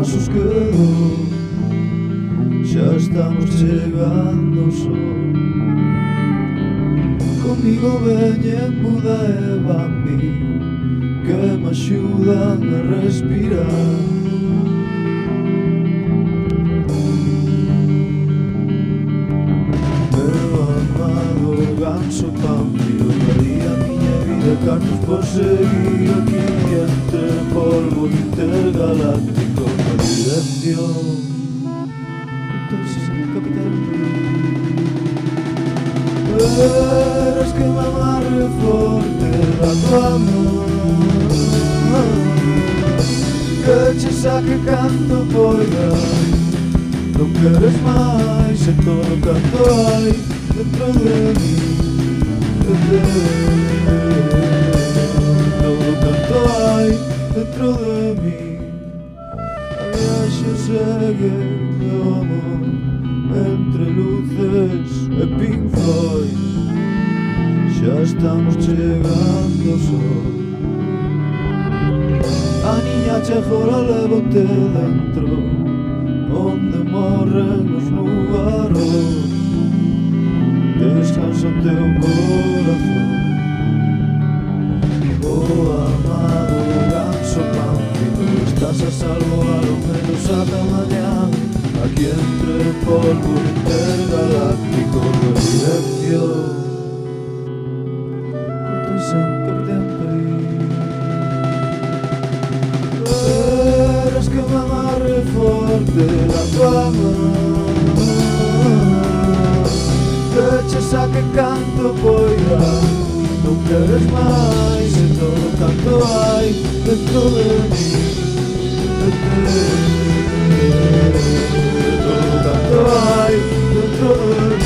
nosos quedou. Xa estamos chegando ao sol. Comigo veñen Buda e Bambi, que me axudan a respirar. Meu amado ganso Pánfilo, daría a miña vida cartos por seguir aquí entre polvo intergaláctico. Na dirección entonces capitán, eres que me amarre forte da tua man, que che saque canto poida. Non queres máis e todo canto hai dentro de mí, todo canto hai dentro de mí. A viaxe segue, meu amor, entre luces e Pink Floyd. Xa estamos chegando ao sol. A niña che agora levote dentro, onde morren os nubarros. Descansa o teu corazón. Oh amado ganso Pánfilo, estás a salvo a lo menos ata mañá, aquí entre polvo intergaláctico. Na dirección Cortesen Capitán País. Eres que me amarre forte da tua man, que che saque canto poida. Non queres máis e todo canto hai dentro de mí, todo canto hai dentro de mí.